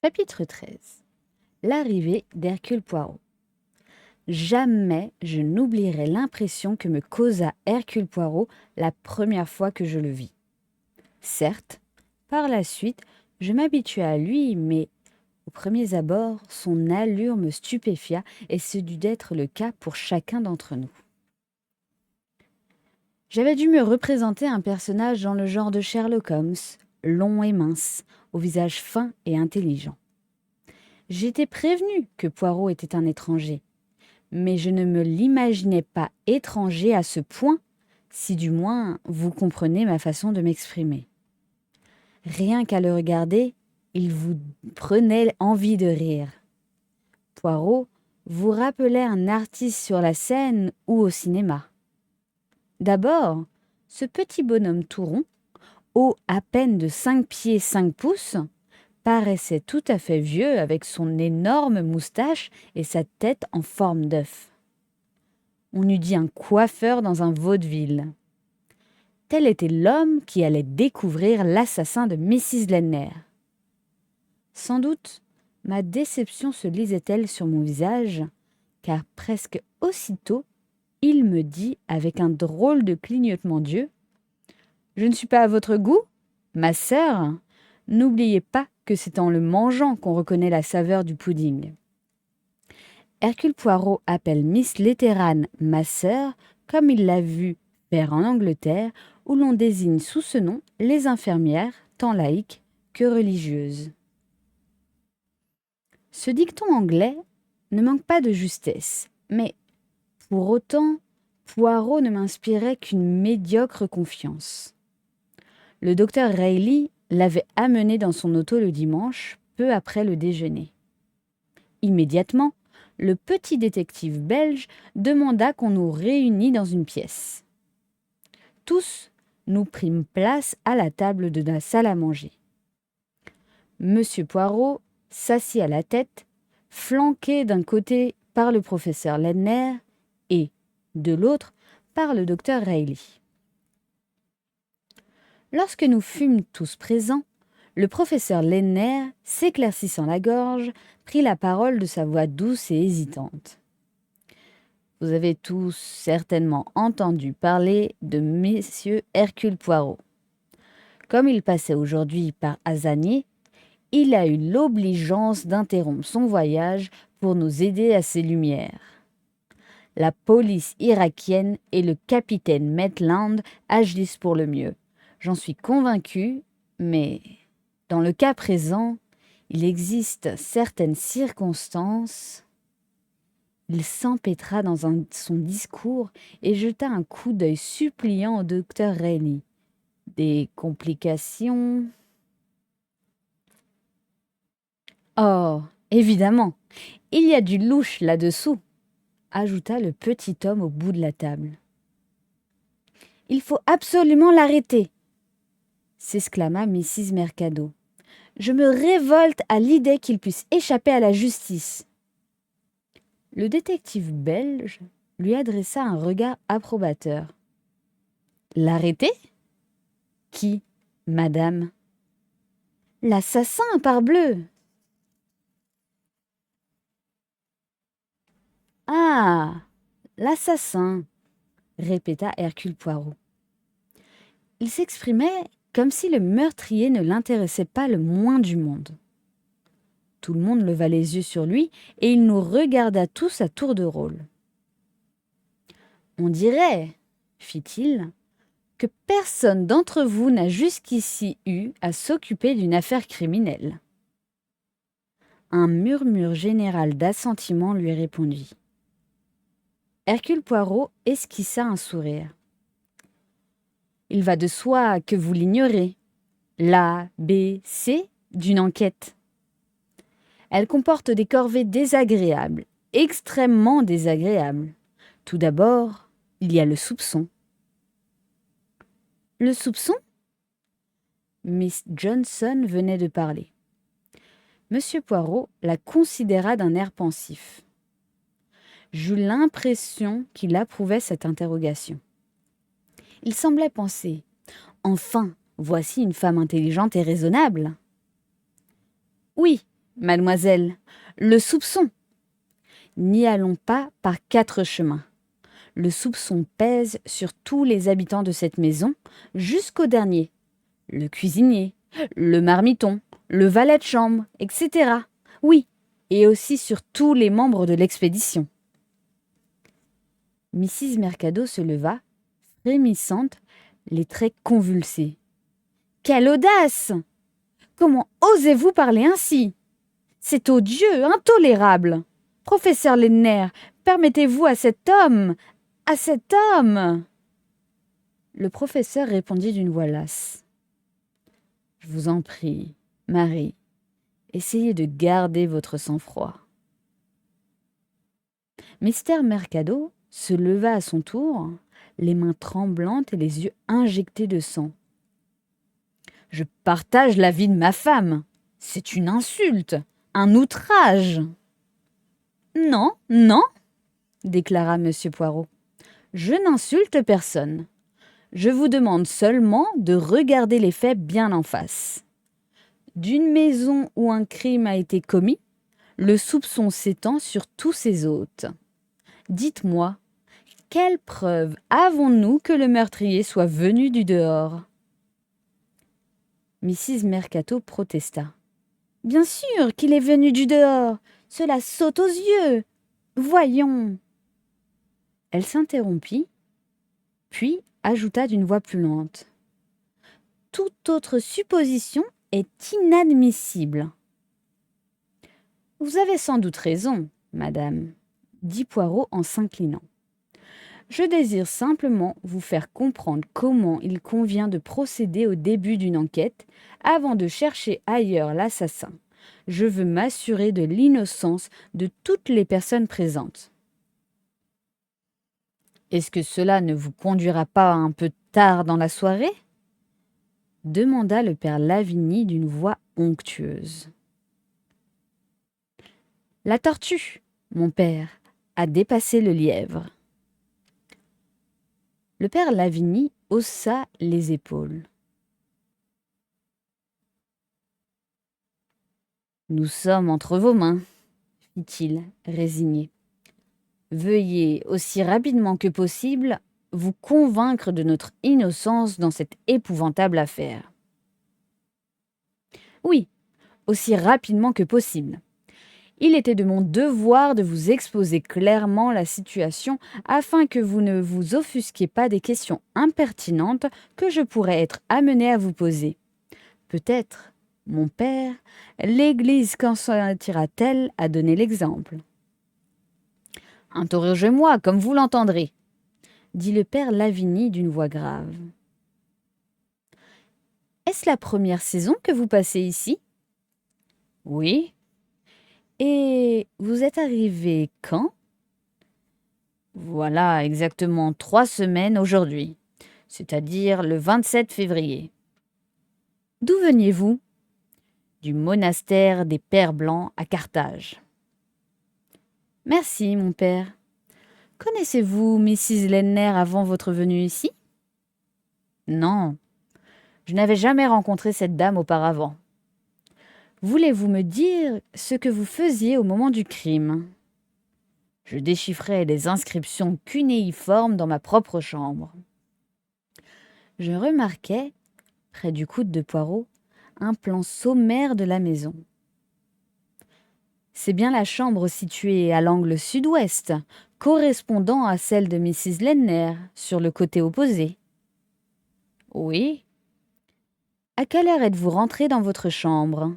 Chapitre 13. L'arrivée d'Hercule Poirot. Jamais je n'oublierai l'impression que me causa Hercule Poirot la première fois que je le vis. Certes, par la suite, je m'habituai à lui, mais aux premiers abords, son allure me stupéfia et ce dut être le cas pour chacun d'entre nous. J'avais dû me représenter un personnage dans le genre de Sherlock Holmes, long et mince, au visage fin et intelligent. J'étais prévenue que Poirot était un étranger, mais je ne me l'imaginais pas étranger à ce point, si du moins vous comprenez ma façon de m'exprimer. Rien qu'à le regarder, il vous prenait envie de rire. Poirot vous rappelait un artiste sur la scène ou au cinéma. D'abord, ce petit bonhomme tout rond, haut à peine de 5 pieds 5 pouces, paraissait tout à fait vieux avec son énorme moustache et sa tête en forme d'œuf. On eût dit un coiffeur dans un vaudeville. Tel était l'homme qui allait découvrir l'assassin de Mrs. Lenner. Sans doute, ma déception se lisait-elle sur mon visage, car presque aussitôt, il me dit avec un drôle de clignotement d'yeux : « Je ne suis pas à votre goût, ma sœur. N'oubliez pas que c'est en le mangeant qu'on reconnaît la saveur du pudding. » Hercule Poirot appelle Miss Letteran ma sœur, comme il l'a vu faire en Angleterre, où l'on désigne sous ce nom les infirmières, tant laïques que religieuses. Ce dicton anglais ne manque pas de justesse, mais pour autant, Poirot ne m'inspirait qu'une médiocre confiance. Le docteur Reilly l'avait amené dans son auto le dimanche, peu après le déjeuner. Immédiatement, le petit détective belge demanda qu'on nous réunît dans une pièce. Tous, nous prîmes place à la table de la salle à manger. Monsieur Poirot s'assit à la tête, flanqué d'un côté par le professeur Lenner et, de l'autre, par le docteur Reilly. Lorsque nous fûmes tous présents, le professeur Lenner, s'éclaircissant la gorge, prit la parole de sa voix douce et hésitante. « Vous avez tous certainement entendu parler de Messieurs Hercule Poirot. Comme il passait aujourd'hui par Hasanier, il a eu l'obligeance d'interrompre son voyage pour nous aider à ses lumières. La police irakienne et le capitaine Maitland agissent pour le mieux. J'en suis convaincu, mais dans le cas présent, il existe certaines circonstances. » Il s'empêtra dans son discours et jeta un coup d'œil suppliant au docteur Reilly. Des complications. Oh, évidemment, il y a du louche là-dessous, ajouta le petit homme au bout de la table. Il faut absolument l'arrêter, s'exclama Mrs. Mercado. Je me révolte à l'idée qu'il puisse échapper à la justice. Le détective belge lui adressa un regard approbateur. L'arrêter ? Qui, madame ? L'assassin, parbleu ! Ah, l'assassin, répéta Hercule Poirot. Il s'exprimait comme si le meurtrier ne l'intéressait pas le moins du monde. Tout le monde leva les yeux sur lui et il nous regarda tous à tour de rôle. « On dirait, fit-il, que personne d'entre vous n'a jusqu'ici eu à s'occuper d'une affaire criminelle. » Un murmure général d'assentiment lui répondit. Hercule Poirot esquissa un sourire. « Il va de soi que vous l'ignorez. L'A, B, C d'une enquête. Elle comporte des corvées désagréables, extrêmement désagréables. Tout d'abord, il y a le soupçon. » Le soupçon ? Miss Johnson venait de parler. Monsieur Poirot la considéra d'un air pensif. J'eus l'impression qu'il approuvait cette interrogation. Il semblait penser : enfin, voici une femme intelligente et raisonnable. Oui, Mademoiselle, le soupçon. N'y allons pas par 4 chemins. Le soupçon pèse sur tous les habitants de cette maison, jusqu'au dernier. Le cuisinier, le marmiton, le valet de chambre, etc. Oui, et aussi sur tous les membres de l'expédition. Mrs. Mercado se leva, frémissante, les traits convulsés. Quelle audace! Comment osez-vous parler ainsi? C'est odieux, intolérable. Professeur Lenner, permettez-vous à cet homme, à cet homme. Le professeur répondit d'une voix lasse. Je vous en prie, Marie, essayez de garder votre sang-froid. Mr. Mercado se leva à son tour, les mains tremblantes et les yeux injectés de sang. Je partage la vie de ma femme. C'est une insulte, un outrage. Non, non, déclara M. Poirot. Je n'insulte personne. Je vous demande seulement de regarder les faits bien en face. D'une maison où un crime a été commis, le soupçon s'étend sur tous ses hôtes. Dites-moi, quelle preuve avons-nous que le meurtrier soit venu du dehors? Mrs. Mercato protesta. Bien sûr qu'il est venu du dehors. Cela saute aux yeux. Voyons. Elle s'interrompit, puis ajouta d'une voix plus lente. Toute autre supposition est inadmissible. Vous avez sans doute raison, madame, dit Poirot en s'inclinant. Je désire simplement vous faire comprendre comment il convient de procéder au début d'une enquête avant de chercher ailleurs l'assassin. Je veux m'assurer de l'innocence de toutes les personnes présentes. Est-ce que cela ne vous conduira pas un peu tard dans la soirée? Demanda le père Lavigny d'une voix onctueuse. La tortue, mon père, a dépassé le lièvre. Le père Lavigny haussa les épaules. Nous sommes entre vos mains, fit-il, résigné. Veuillez aussi rapidement que possible vous convaincre de notre innocence dans cette épouvantable affaire. Oui, aussi rapidement que possible. Il était de mon devoir de vous exposer clairement la situation afin que vous ne vous offusquiez pas des questions impertinentes que je pourrais être amené à vous poser. Peut-être, mon père, l'Église consentira-t-elle à donner l'exemple? Interrogez-moi comme vous l'entendrez, dit le père Lavigny d'une voix grave. Est-ce la première saison que vous passez ici? Oui. Et vous êtes arrivé quand? Voilà exactement 3 semaines aujourd'hui, c'est-à-dire le 27 février. D'où veniez-vous? Du monastère des Pères Blancs à Carthage. Merci, mon père. Connaissez-vous Mrs. Lenner avant votre venue ici? Non, je n'avais jamais rencontré cette dame auparavant. Voulez-vous me dire ce que vous faisiez au moment du crime? Je déchiffrais les inscriptions cunéiformes dans ma propre chambre. Je remarquai, près du coude de Poirot, un plan sommaire de la maison. C'est bien la chambre située à l'angle sud-ouest, correspondant à celle de Mrs. Lenner, sur le côté opposé. Oui. À quelle heure êtes-vous rentré dans votre chambre?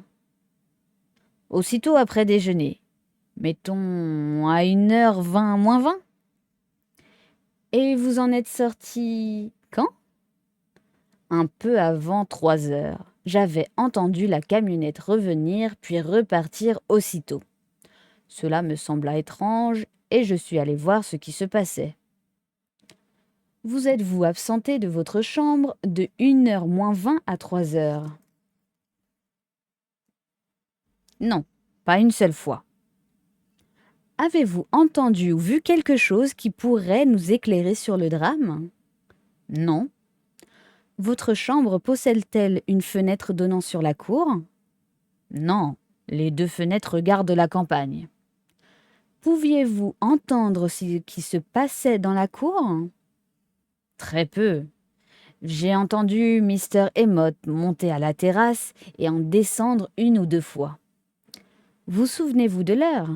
Aussitôt après déjeuner. Mettons à 1h20 moins 20. Et vous en êtes sorti quand? Un peu avant 3h. J'avais entendu la camionnette revenir puis repartir aussitôt. Cela me sembla étrange et je suis allé voir ce qui se passait. Vous êtes-vous absenté de votre chambre de 1h moins 20 à 3h? Non, pas une seule fois. Avez-vous entendu ou vu quelque chose qui pourrait nous éclairer sur le drame? Non. Votre chambre possède-t-elle une fenêtre donnant sur la cour? Non, Les 2 fenêtres regardent la campagne. Pouviez-vous entendre ce qui se passait dans la cour? Très peu. J'ai entendu Mr. Emmott monter à la terrasse et en descendre 1 ou 2 fois. Vous souvenez-vous de l'heure?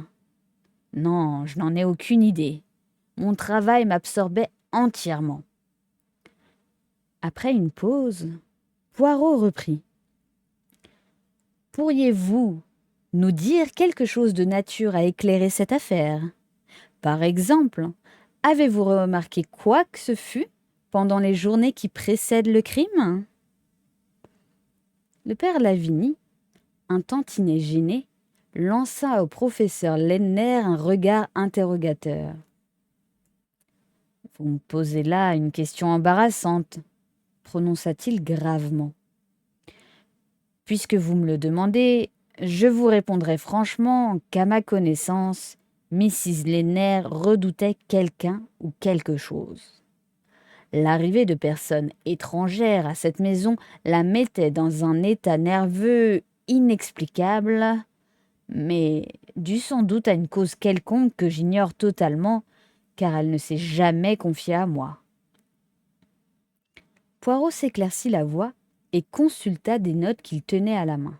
Non, je n'en ai aucune idée. Mon travail m'absorbait entièrement. Après une pause, Poirot reprit. Pourriez-vous nous dire quelque chose de nature à éclairer cette affaire? Par exemple, avez-vous remarqué quoi que ce fût pendant les journées qui précèdent le crime? Le père Lavini, un tantinet gêné, lança au professeur Lenner un regard interrogateur. Vous me posez là une question embarrassante, prononça-t-il gravement. Puisque vous me le demandez, je vous répondrai franchement qu'à ma connaissance, Mrs. Lenner redoutait quelqu'un ou quelque chose. L'arrivée de personnes étrangères à cette maison la mettait dans un état nerveux inexplicable, mais dû sans doute à une cause quelconque que j'ignore totalement, car elle ne s'est jamais confiée à moi. Poirot s'éclaircit la voix et consulta des notes qu'il tenait à la main.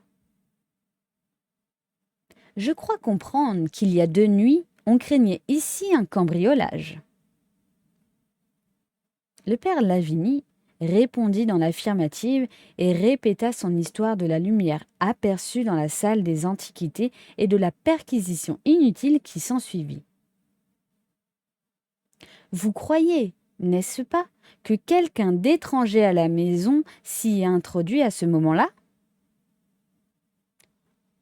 Je crois comprendre qu'il y a 2 nuits, on craignait ici un cambriolage. Le père Lavini répondit dans l'affirmative et répéta son histoire de la lumière aperçue dans la salle des antiquités et de la perquisition inutile qui s'ensuivit. Vous croyez, n'est-ce pas, que quelqu'un d'étranger à la maison s'y est introduit à ce moment-là?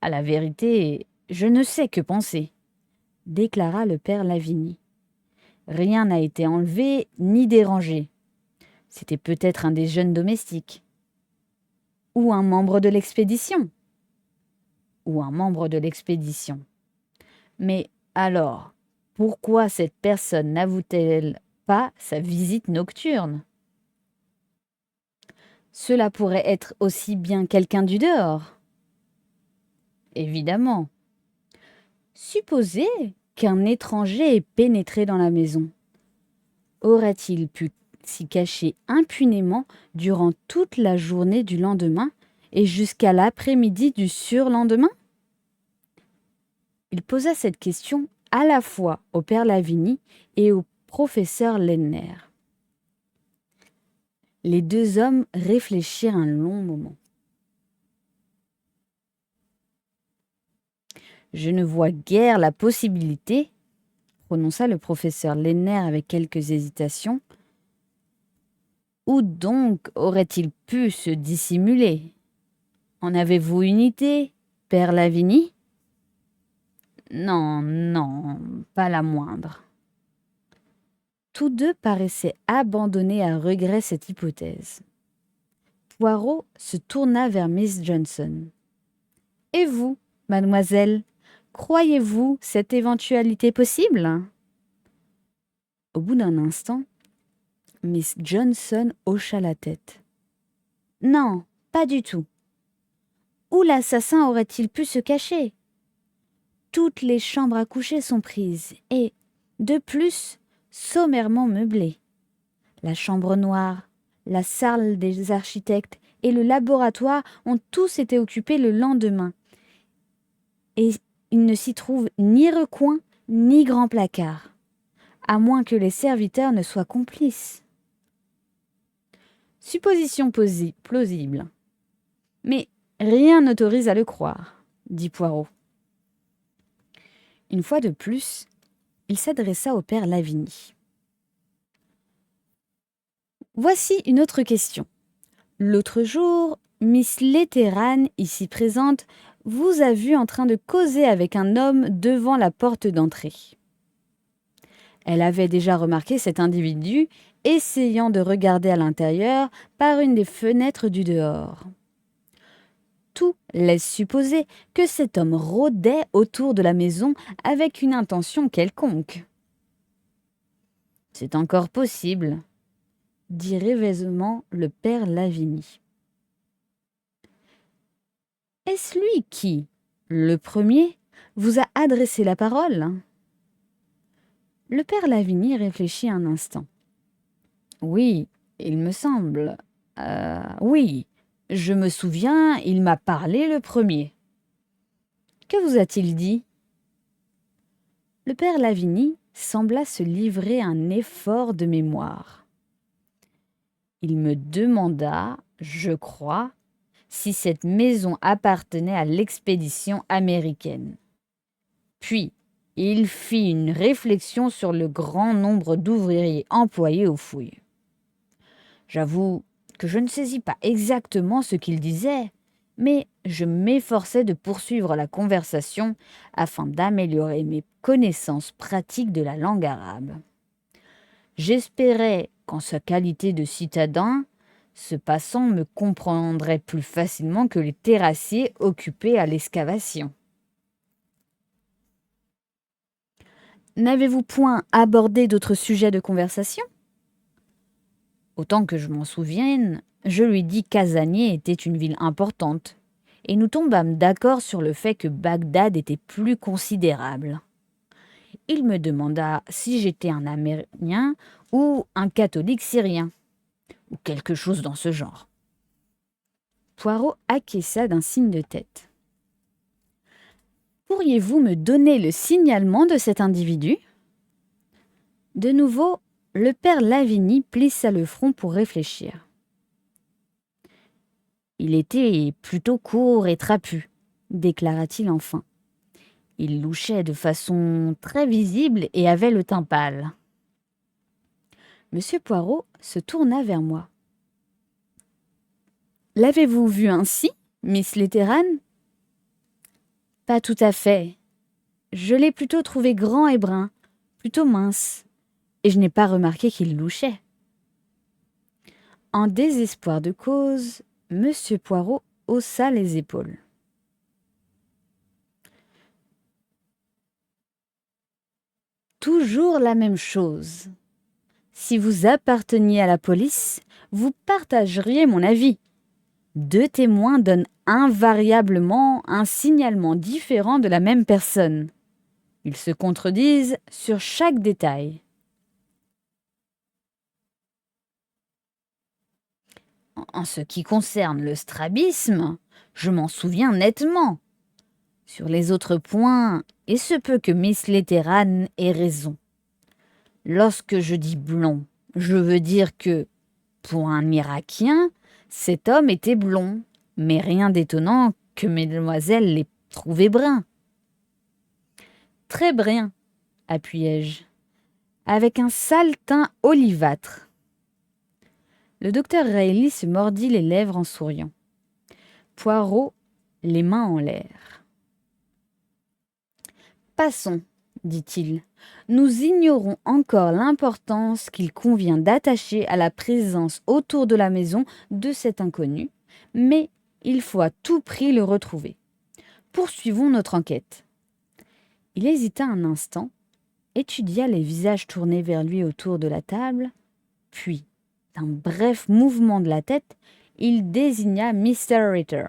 À la vérité, je ne sais que penser, déclara le père Lavini. Rien n'a été enlevé ni dérangé. C'était peut-être un des jeunes domestiques. Ou un membre de l'expédition. Mais alors, pourquoi cette personne n'avoue-t-elle pas sa visite nocturne? Cela pourrait être aussi bien quelqu'un du dehors. Évidemment. Supposez qu'un étranger ait pénétré dans la maison. Aurait-il pu s'y cacher impunément durant toute la journée du lendemain et jusqu'à l'après-midi du surlendemain? Il posa cette question à la fois au père Lavini et au professeur Lenner. Les 2 hommes réfléchirent un long moment. Je ne vois guère la possibilité, prononça le professeur Lenner avec quelques hésitations. Où donc aurait-il pu se dissimuler? En avez-vous une idée, père Lavini? Non, pas la moindre. Tous 2 paraissaient abandonner à regret cette hypothèse. Poirot se tourna vers Miss Johnson. « Et vous, mademoiselle, croyez-vous cette éventualité possible? » Au bout d'un instant, Miss Johnson hocha la tête. « Non, pas du tout. Où l'assassin aurait-il pu se cacher? Toutes les chambres à coucher sont prises et, de plus, sommairement meublées. La chambre noire, la salle des architectes et le laboratoire ont tous été occupés le lendemain. Et il ne s'y trouve ni recoin ni grand placard, à moins que les serviteurs ne soient complices. Supposition plausible. Mais rien n'autorise à le croire, dit Poirot. Une fois de plus, il s'adressa au père Lavini. Voici une autre question. L'autre jour, Miss Letteran, ici présente, vous a vu en train de causer avec un homme devant la porte d'entrée. Elle avait déjà remarqué cet individu essayant de regarder à l'intérieur par une des fenêtres du dehors. Tout laisse supposer que cet homme rôdait autour de la maison avec une intention quelconque. C'est encore possible, dit rêveusement le père Lavini. Est-ce lui qui, Le premier vous a adressé la parole. Le père Lavigny réfléchit un instant. Oui, il me semble. Oui, je me souviens, il m'a parlé le premier. Que vous a-t-il dit? Le père Lavigny sembla se livrer à un effort de mémoire. Il me demanda, je crois, si cette maison appartenait à l'expédition américaine. Puis, il fit une réflexion sur le grand nombre d'ouvriers employés aux fouilles. J'avoue que je ne saisis pas exactement ce qu'il disait, mais je m'efforçais de poursuivre la conversation afin d'améliorer mes connaissances pratiques de la langue arabe. J'espérais qu'en sa qualité de citadin, ce passant me comprendrait plus facilement que les terrassiers occupés à l'excavation. N'avez-vous point abordé d'autres sujets de conversation? Autant que je m'en souvienne, je lui dis qu'Azanieh était une ville importante, et nous tombâmes d'accord sur le fait que Bagdad était plus considérable. Il me demanda si j'étais un Arménien ou un catholique syrien, ou quelque chose dans ce genre. Poirot acquiesça d'un signe de tête. Pourriez-vous me donner le signalement de cet individu? De nouveau, le père Lavigny plissa le front pour réfléchir. Il était plutôt court et trapu, déclara-t-il enfin. Il louchait de façon très visible et avait le teint pâle. Monsieur Poirot se tourna vers moi. L'avez-vous vu ainsi, Miss Letteran? Pas tout à fait. Je l'ai plutôt trouvé grand et brun, plutôt mince, et je n'ai pas remarqué qu'il louchait. En désespoir de cause, Monsieur Poirot haussa les épaules. Toujours la même chose. Si vous apparteniez à la police, vous partageriez mon avis. Deux témoins donnent invariablement un signalement différent de la même personne. Ils se contredisent sur chaque détail. En ce qui concerne le strabisme, je m'en souviens nettement. Sur les autres points, il se peut que Miss Letteran ait raison. Lorsque je dis blond, je veux dire que, pour un Irakien, cet homme était blond, mais rien d'étonnant que mesdemoiselles l'ait trouvé brun. Très brun, appuyai-je, avec un sale teint olivâtre. Le docteur Reilly se mordit les lèvres en souriant. Poirot, les mains en l'air. Passons, dit-il. Nous ignorons encore l'importance qu'il convient d'attacher à la présence autour de la maison de cet inconnu, mais il faut à tout prix le retrouver. Poursuivons notre enquête. Il hésita un instant, étudia les visages tournés vers lui autour de la table, puis, d'un bref mouvement de la tête, il désigna Mr. Ritter.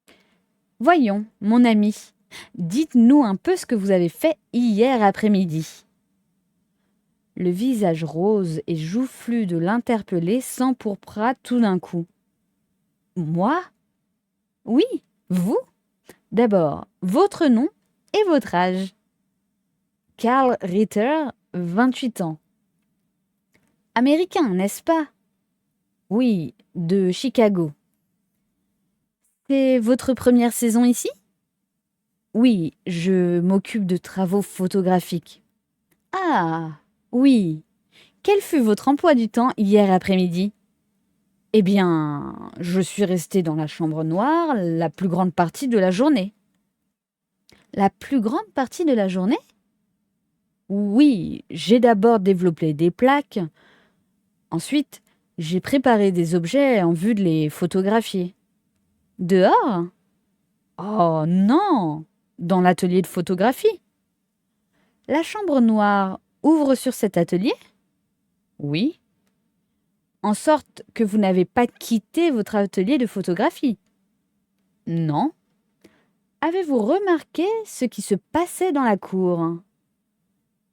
« Voyons, mon ami, dites-nous un peu ce que vous avez fait hier après-midi. » Le visage rose et joufflu de l'interpellé s'empourpra tout d'un coup. « Moi? Oui, vous? D'abord, votre nom et votre âge. » Carl Ritter, 28 ans. Américain, n'est-ce pas? Oui, de Chicago. C'est votre première saison ici? Oui, je m'occupe de travaux photographiques. Ah, oui. Quel fut votre emploi du temps hier après-midi? Eh bien, je suis resté dans la chambre noire la plus grande partie de la journée. La plus grande partie de la journée? Oui, j'ai d'abord développé des plaques. Ensuite, j'ai préparé des objets en vue de les photographier. Dehors? Oh non, dans l'atelier de photographie. La chambre noire ouvre sur cet atelier? Oui. En sorte que vous n'avez pas quitté votre atelier de photographie? Non. Avez-vous remarqué ce qui se passait dans la cour?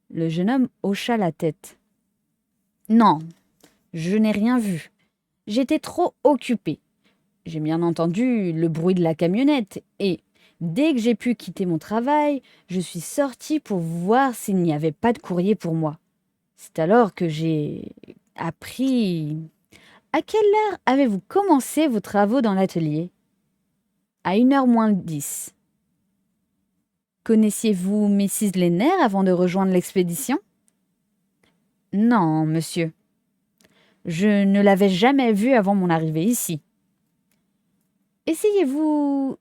Le jeune homme hocha la tête. Non, je n'ai rien vu. J'étais trop occupé. J'ai bien entendu le bruit de la camionnette et, dès que j'ai pu quitter mon travail, je suis sorti pour voir s'il n'y avait pas de courrier pour moi. C'est alors que j'ai appris... À quelle heure avez-vous commencé vos travaux dans l'atelier? À 1h moins 10. Connaissiez-vous Mrs. Lenner avant de rejoindre l'expédition? Non, monsieur. Je ne l'avais jamais vue avant mon arrivée ici. Essayez-vous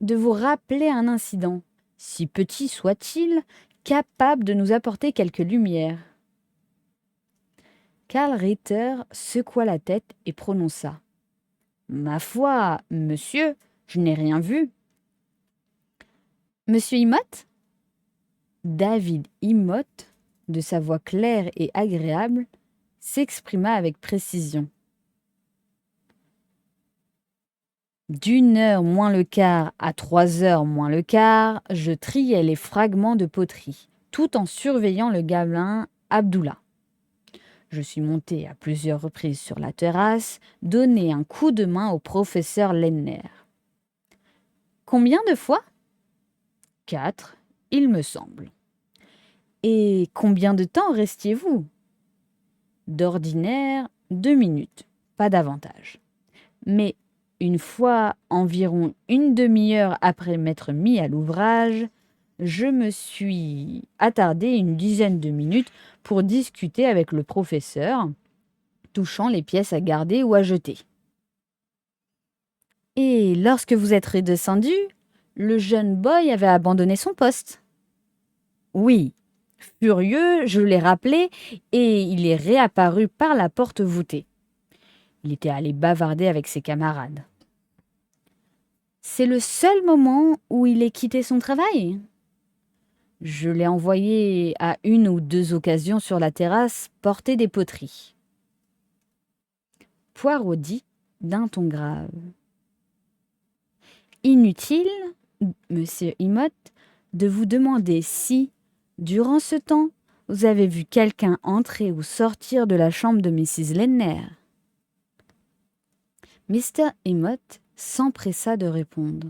de vous rappeler un incident, si petit soit-il, capable de nous apporter quelque lumière. Karl Ritter secoua la tête et prononça. Ma foi, monsieur, je n'ai rien vu. Monsieur Imott? David Imott, de sa voix claire et agréable, s'exprima avec précision. D'1h moins le quart à 3h moins le quart, je triais les fragments de poterie, tout en surveillant le gamin Abdullah. Je suis monté à plusieurs reprises sur la terrasse, donner un coup de main au professeur Lenner. Combien de fois? 4, il me semble. Et combien de temps restiez-vous? D'ordinaire, 2 minutes, pas davantage. Mais une fois environ une demi-heure après m'être mis à l'ouvrage, je me suis attardé une dizaine de minutes pour discuter avec le professeur, touchant les pièces à garder ou à jeter. Et lorsque vous êtes redescendu, le jeune boy avait abandonné son poste. Oui, furieux, je l'ai rappelé et il est réapparu par la porte voûtée. Il était allé bavarder avec ses camarades. C'est le seul moment où il ait quitté son travail? Je l'ai envoyé à 1 ou 2 occasions sur la terrasse porter des poteries. Poirot dit d'un ton grave. Inutile, monsieur Imott, de vous demander si, durant ce temps, vous avez vu quelqu'un entrer ou sortir de la chambre de Mrs. Lenner. Mr. Imott s'empressa de répondre.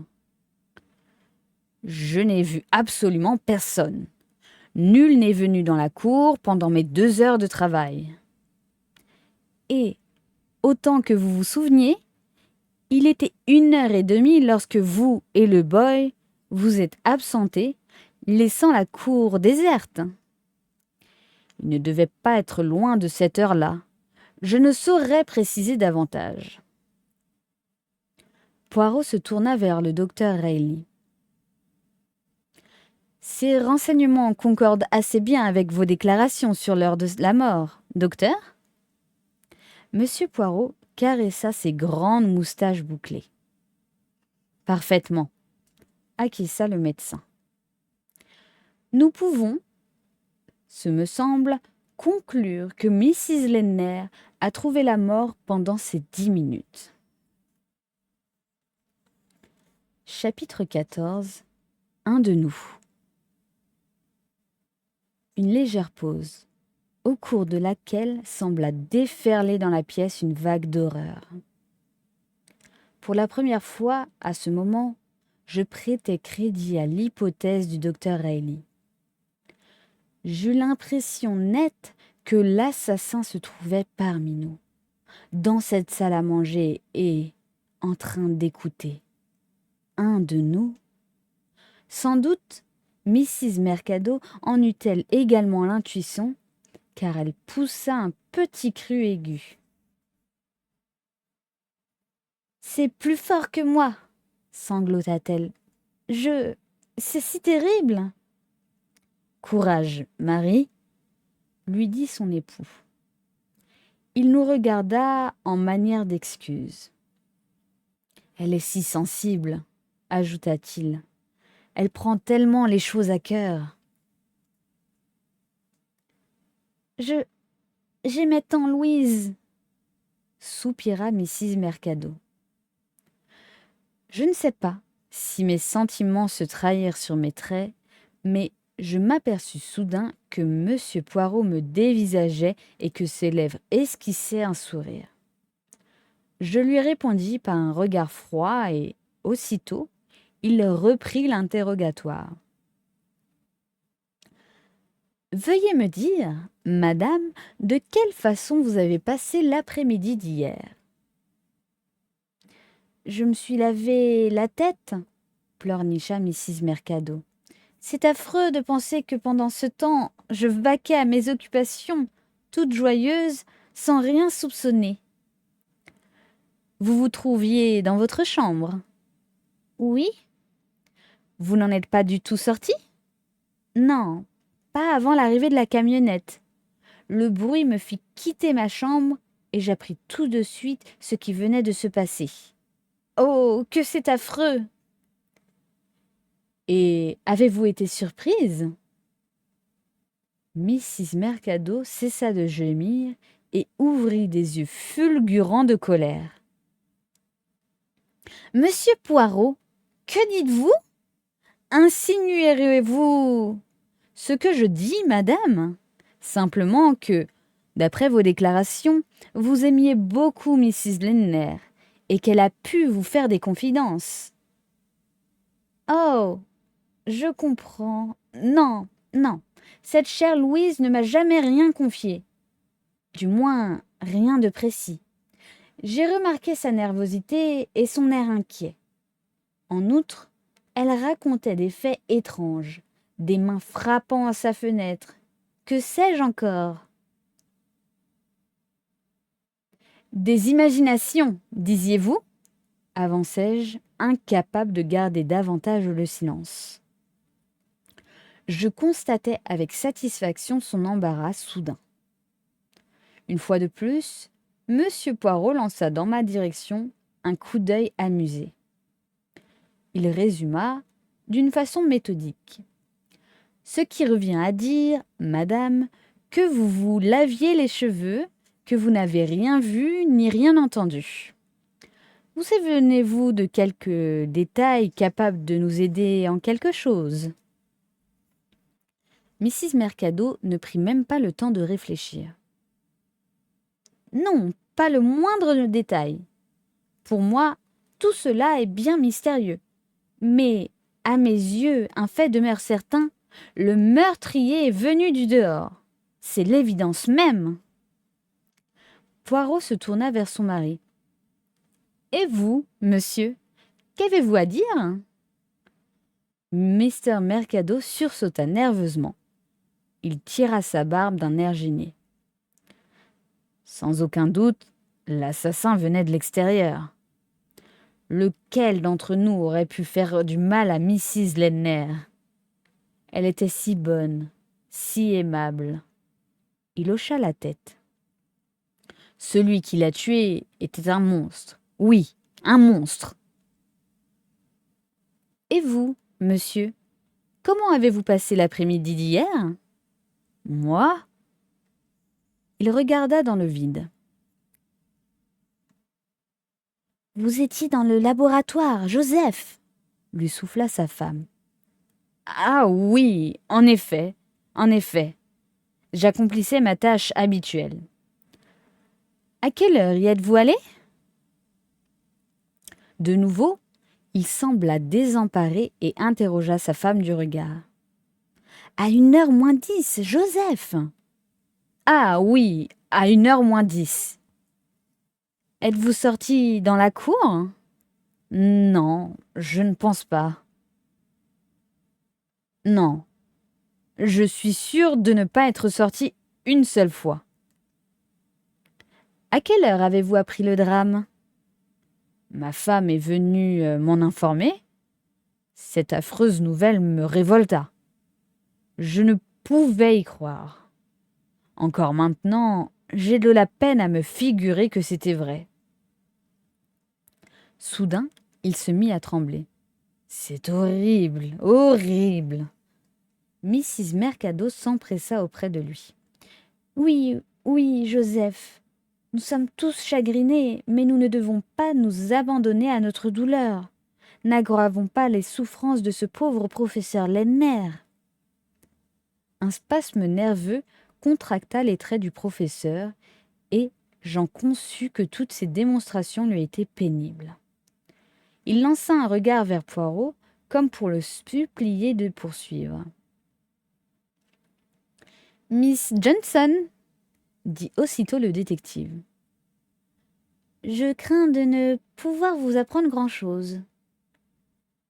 Je n'ai vu absolument personne. Nul n'est venu dans la cour pendant mes 2 heures de travail. Et, autant que vous vous souveniez, il était 1h30 lorsque vous et le boy vous êtes absentés, laissant la cour déserte. Il ne devait pas être loin de cette heure-là. Je ne saurais préciser davantage. Poirot se tourna vers le docteur Reilly. Ces renseignements concordent assez bien avec vos déclarations sur l'heure de la mort, docteur? Monsieur Poirot caressa ses grandes moustaches bouclées. Parfaitement, acquiesça le médecin. Nous pouvons, ce me semble, conclure que Mrs. Lenner a trouvé la mort pendant ces 10 minutes. Chapitre 14. Un de nous. Une légère pause, au cours de laquelle sembla déferler dans la pièce une vague d'horreur. Pour la première fois, à ce moment, je prêtais crédit à l'hypothèse du docteur Reilly. J'eus l'impression nette que l'assassin se trouvait parmi nous, dans cette salle à manger et en train d'écouter. Un de nous? Sans doute, Mrs. Mercado en eut-elle également l'intuition, car elle poussa un petit cri aigu. « C'est plus fort que moi !» sanglota-t-elle. « C'est si terrible !» « Courage, Marie !» lui dit son époux. Il nous regarda en manière d'excuse. « Elle est si sensible !» ajouta-t-il. « Elle prend tellement les choses à cœur. » J'aimais tant Louise, soupira Mrs. Mercado. Je ne sais pas si mes sentiments se trahirent sur mes traits, mais je m'aperçus soudain que Monsieur Poirot me dévisageait et que ses lèvres esquissaient un sourire. Je lui répondis par un regard froid et, aussitôt, il reprit l'interrogatoire. Veuillez me dire, madame, de quelle façon vous avez passé l'après-midi d'hier. Je me suis lavé la tête, pleurnicha Mrs. Mercado. C'est affreux de penser que pendant ce temps, je vaquais à mes occupations, toute joyeuse, sans rien soupçonner. Vous vous trouviez dans votre chambre? Oui. Vous n'en êtes pas du tout sorti? Non, pas avant l'arrivée de la camionnette. Le bruit me fit quitter ma chambre et j'appris tout de suite ce qui venait de se passer. Oh, que c'est affreux! Et avez-vous été surprise? Mrs. Mercado cessa de gémir et ouvrit des yeux fulgurants de colère. Monsieur Poirot, que dites-vous? Insinuerez-vous ce que je dis, madame? Simplement que, d'après vos déclarations, vous aimiez beaucoup Mrs. Lenner et qu'elle a pu vous faire des confidences. Oh, je comprends. Non, non, cette chère Louise ne m'a jamais rien confié. Du moins, rien de précis. J'ai remarqué sa nervosité et son air inquiet. En outre, elle racontait des faits étranges, des mains frappant à sa fenêtre. Que sais-je encore? Des imaginations, disiez-vous? Avançai-je, incapable de garder davantage le silence. Je constatai avec satisfaction son embarras soudain. Une fois de plus, Monsieur Poirot lança dans ma direction un coup d'œil amusé. Il résuma d'une façon méthodique. Ce qui revient à dire, madame, que vous vous laviez les cheveux, que vous n'avez rien vu ni rien entendu. Vous souvenez-vous de quelques détails capables de nous aider en quelque chose? Mrs. Mercado ne prit même pas le temps de réfléchir. Non, pas le moindre détail. Pour moi, tout cela est bien mystérieux. Mais, à mes yeux, un fait demeure certain, le meurtrier est venu du dehors. C'est l'évidence même. Poirot se tourna vers son mari. Et vous, monsieur, qu'avez-vous à dire? Mr. Mercado sursauta nerveusement. Il tira sa barbe d'un air gêné. Sans aucun doute, l'assassin venait de l'extérieur. Lequel d'entre nous aurait pu faire du mal à Mrs. Lenner? Elle était si bonne, si aimable. Il hocha la tête. Celui qui l'a tuée était un monstre. Oui, un monstre. Et vous, monsieur, comment avez-vous passé l'après-midi d'hier? Moi? Il regarda dans le vide. Vous étiez dans le laboratoire, Joseph, lui souffla sa femme. Ah oui, en effet, en effet. J'accomplissais ma tâche habituelle. À quelle heure y êtes-vous allé? De nouveau, il sembla désemparé et interrogea sa femme du regard. À 1h moins 10, Joseph! Ah oui, à 1h moins 10. Êtes-vous sorti dans la cour? Non, je ne pense pas. Non, je suis sûre de ne pas être sorti une seule fois. À quelle heure avez-vous appris le drame? Ma femme est venue m'en informer. Cette affreuse nouvelle me révolta. Je ne pouvais y croire. Encore maintenant, j'ai de la peine à me figurer que c'était vrai. Soudain, il se mit à trembler. C'est horrible, horrible. Mrs. Mercado s'empressa auprès de lui. Oui, oui, Joseph. Nous sommes tous chagrinés, mais nous ne devons pas nous abandonner à notre douleur. N'aggravons pas les souffrances de ce pauvre professeur Lenner. Un spasme nerveux contracta les traits du professeur et j'en conçus que toutes ces démonstrations lui étaient pénibles. Il lança un regard vers Poirot, comme pour le supplier de poursuivre. « Miss Johnson !» dit aussitôt le détective. « Je crains de ne pouvoir vous apprendre grand-chose. »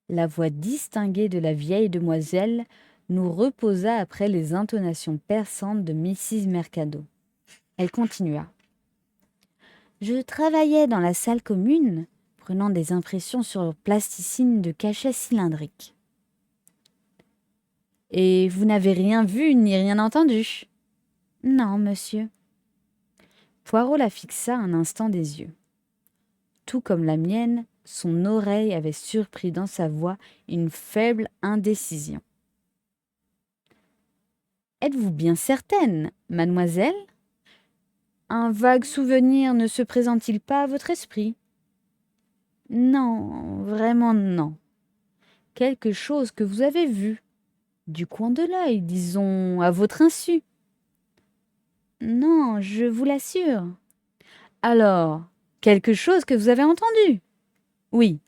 La voix distinguée de la vieille demoiselle nous reposa après les intonations perçantes de Mrs. Mercado. Elle continua. « Je travaillais dans la salle commune, prenant des impressions sur plasticine de cachets cylindriques. »« Et vous n'avez rien vu ni rien entendu ?»« Non, monsieur. » Poirot la fixa un instant des yeux. Tout comme la mienne, son oreille avait surpris dans sa voix une faible indécision. « Êtes-vous bien certaine, mademoiselle ? Un vague souvenir ne se présente-t-il pas à votre esprit ? » « Non, vraiment non. Quelque chose que vous avez vu, du coin de l'œil, disons, à votre insu. »« Non, je vous l'assure. »« Alors, quelque chose que vous avez entendu ? » ?»« Oui,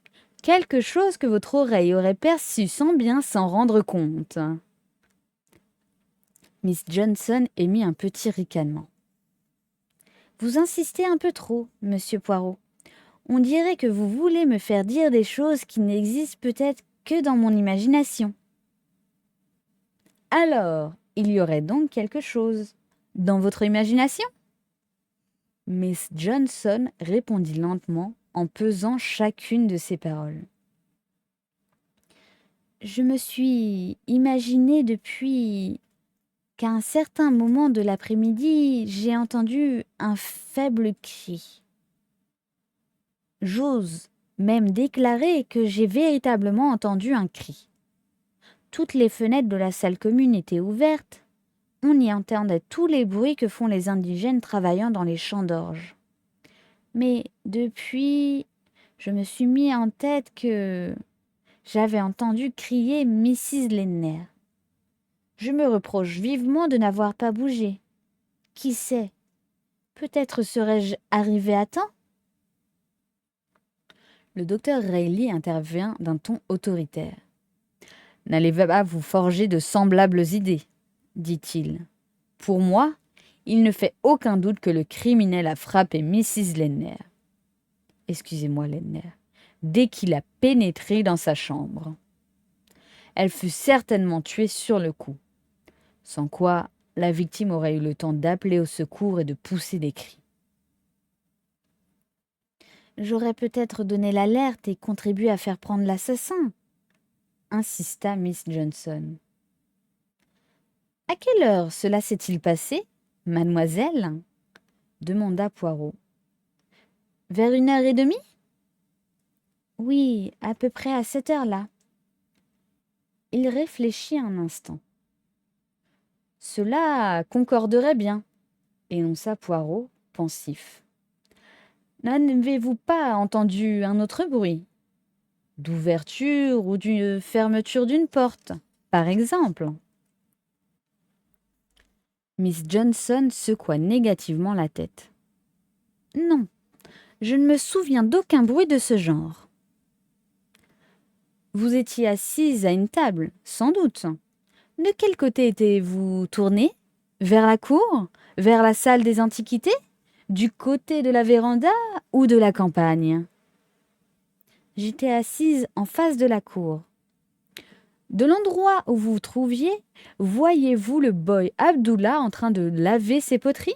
quelque chose que votre oreille aurait perçu sans bien s'en rendre compte. » Miss Johnson émit un petit ricanement. « Vous insistez un peu trop, monsieur Poirot. On dirait que vous voulez me faire dire des choses qui n'existent peut-être que dans mon imagination. » « Alors, il y aurait donc quelque chose dans votre imagination ?» Miss Johnson répondit lentement en pesant chacune de ses paroles. « Je me suis imaginé depuis qu'à un certain moment de l'après-midi, j'ai entendu un faible cri. J'ose même déclarer que j'ai véritablement entendu un cri. Toutes les fenêtres de la salle commune étaient ouvertes. On y entendait tous les bruits que font les indigènes travaillant dans les champs d'orge. Mais depuis, je me suis mis en tête que j'avais entendu crier Mrs. Lenner. Je me reproche vivement de n'avoir pas bougé. Qui sait, peut-être serais-je arrivé à temps ? Le docteur Reilly intervint d'un ton autoritaire. « N'allez pas vous forger de semblables idées, dit-il. Pour moi, il ne fait aucun doute que le criminel a frappé Mrs. Lenner. Excusez-moi, Lenner, dès qu'il a pénétré dans sa chambre. Elle fut certainement tuée sur le coup, sans quoi la victime aurait eu le temps d'appeler au secours et de pousser des cris. J'aurais peut-être donné l'alerte et contribué à faire prendre l'assassin, insista Miss Johnson. À quelle heure cela s'est-il passé, mademoiselle ? Demanda Poirot. Vers 1h30 ? Oui, à peu près à cette heure-là. Il réfléchit un instant. Cela concorderait bien, énonça Poirot, pensif. N'avez-vous pas entendu un autre bruit ? D'ouverture ou d'une fermeture d'une porte, par exemple ? Miss Johnson secoua négativement la tête. Non, je ne me souviens d'aucun bruit de ce genre. Vous étiez assise à une table, sans doute. De quel côté étiez-vous tournée ? Vers la cour ? Vers la salle des antiquités ? Du côté de la véranda ou de la campagne ? J'étais assise en face de la cour. De l'endroit où vous vous trouviez, voyez-vous le boy Abdullah en train de laver ses poteries ?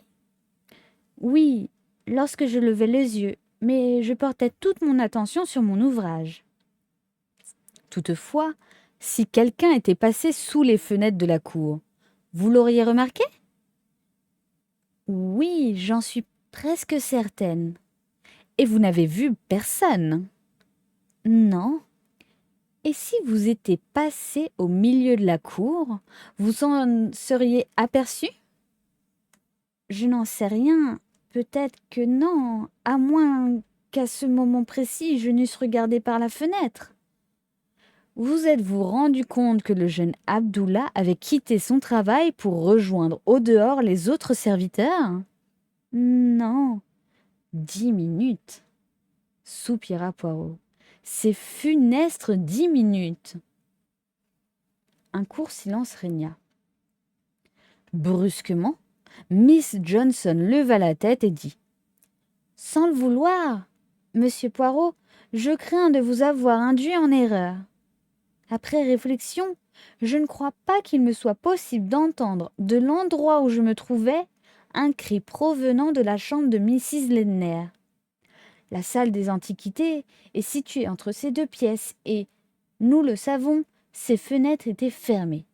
Oui, lorsque je levai les yeux, mais je portais toute mon attention sur mon ouvrage. Toutefois, si quelqu'un était passé sous les fenêtres de la cour, vous l'auriez remarqué ? Oui, j'en suis presque certaine. Et vous n'avez vu personne ? Non. Et si vous étiez passé au milieu de la cour, vous en seriez aperçu ? Je n'en sais rien. Peut-être que non, à moins qu'à ce moment précis, je n'eusse regardé par la fenêtre. Vous êtes-vous rendu compte que le jeune Abdullah avait quitté son travail pour rejoindre au dehors les autres serviteurs? Non, 10 minutes, soupira Poirot. C'est funeste 10 minutes. Un court silence régna. Brusquement, Miss Johnson leva la tête et dit: Sans le vouloir, monsieur Poirot, je crains de vous avoir induit en erreur. Après réflexion, je ne crois pas qu'il me soit possible d'entendre, de l'endroit où je me trouvais, un cri provenant de la chambre de Mrs. Ledner. La salle des antiquités est située entre ces deux pièces et, nous le savons, ses fenêtres étaient fermées.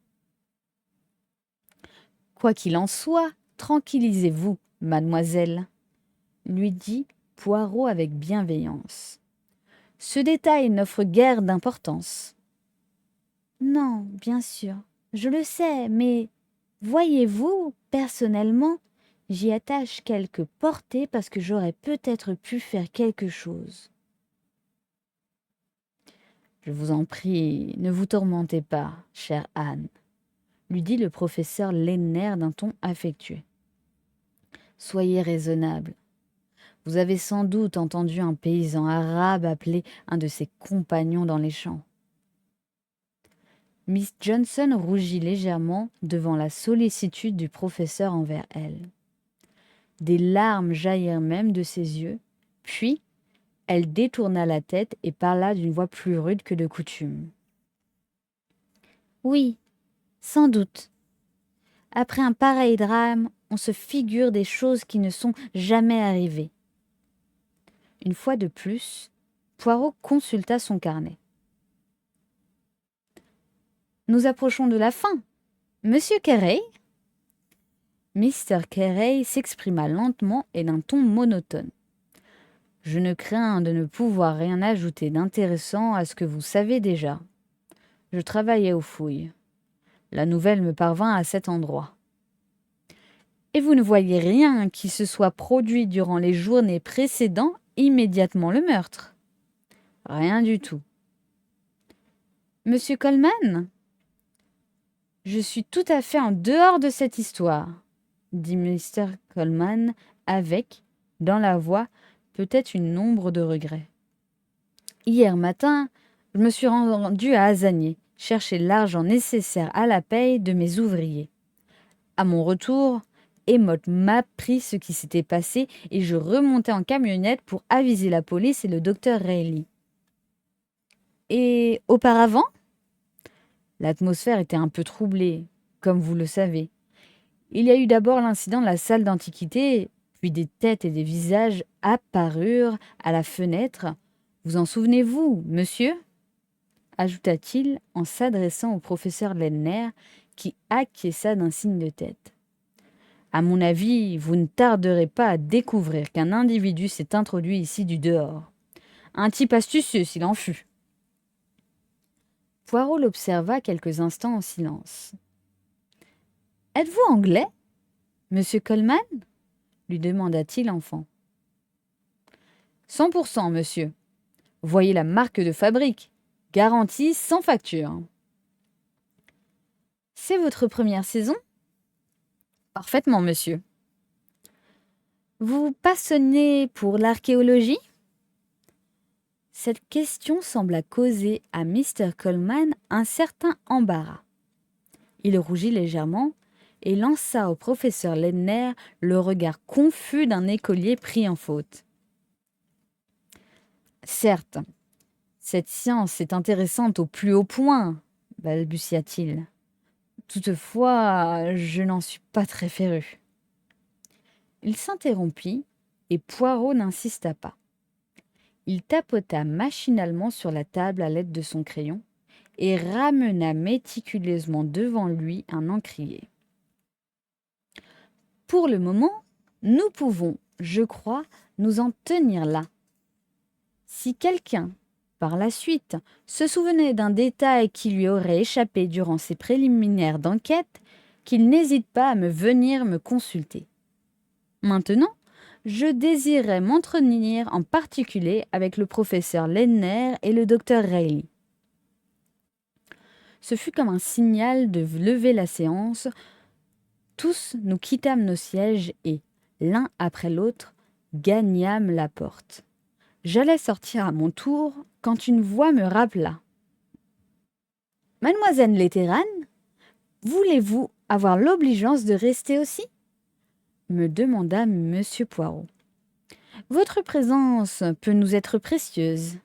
Quoi qu'il en soit, tranquillisez-vous, mademoiselle, lui dit Poirot avec bienveillance. Ce détail n'offre guère d'importance. Non, bien sûr, je le sais, mais voyez-vous, personnellement, j'y attache quelque portée parce que j'aurais peut-être pu faire quelque chose. Je vous en prie, ne vous tourmentez pas, chère Anne, lui dit le professeur Ledner d'un ton affectueux. Soyez raisonnable. Vous avez sans doute entendu un paysan arabe appeler un de ses compagnons dans les champs. Miss Johnson rougit légèrement devant la sollicitude du professeur envers elle. Des larmes jaillirent même de ses yeux, puis elle détourna la tête et parla d'une voix plus rude que de coutume. Oui, sans doute. Après un pareil drame, on se figure des choses qui ne sont jamais arrivées. Une fois de plus, Poirot consulta son carnet. Nous approchons de la fin. Monsieur Carey? Mr. Carey s'exprima lentement et d'un ton monotone. Je ne crains de ne pouvoir rien ajouter d'intéressant à ce que vous savez déjà. Je travaillais aux fouilles. La nouvelle me parvint à cet endroit. Et vous ne voyez rien qui se soit produit durant les journées précédant immédiatement le meurtre? Rien du tout. Monsieur Coleman? Je suis tout à fait en dehors de cette histoire, dit Mr. Coleman avec, dans la voix, peut-être une ombre de regret. Hier matin, je me suis rendu à Hasanier, chercher l'argent nécessaire à la paye de mes ouvriers. À mon retour, Emmott m'apprit ce qui s'était passé et je remontai en camionnette pour aviser la police et le docteur Reilly. Et auparavant? L'atmosphère était un peu troublée, comme vous le savez. Il y a eu d'abord l'incident de la salle d'antiquité, puis des têtes et des visages apparurent à la fenêtre. Vous en souvenez-vous, monsieur? Ajouta-t-il en s'adressant au professeur Ledner, qui acquiesça d'un signe de tête. À mon avis, vous ne tarderez pas à découvrir qu'un individu s'est introduit ici du dehors. Un type astucieux, s'il en fut. Poirot l'observa quelques instants en silence. « Êtes-vous anglais, monsieur Coleman ?» lui demanda-t-il enfin. « 100%, monsieur. Voyez la marque de fabrique. Garantie sans facture. » « C'est votre première saison ? » ?»« Parfaitement, monsieur. »« Vous vous passionnez pour l'archéologie ? » Cette question sembla causer à Mr. Coleman un certain embarras. Il rougit légèrement et lança au professeur Ledner le regard confus d'un écolier pris en faute. « Certes, cette science est intéressante au plus haut point, balbutia-t-il. Toutefois, je n'en suis pas très féru. » Il s'interrompit et Poirot n'insista pas. Il tapota machinalement sur la table à l'aide de son crayon et ramena méticuleusement devant lui un encrier. Pour le moment, nous pouvons, je crois, nous en tenir là. Si quelqu'un, par la suite, se souvenait d'un détail qui lui aurait échappé durant ses préliminaires d'enquête, qu'il n'hésite pas à venir me consulter. Maintenant, je désirerais m'entretenir en particulier avec le professeur Ledner et le docteur Reilly. Ce fut comme un signal de lever la séance. Tous nous quittâmes nos sièges et, l'un après l'autre, gagnâmes la porte. J'allais sortir à mon tour quand une voix me rappela. « Mademoiselle Letteran, voulez-vous avoir l'obligeance de rester aussi ?» me demanda Monsieur Poirot. « Votre présence peut nous être précieuse. »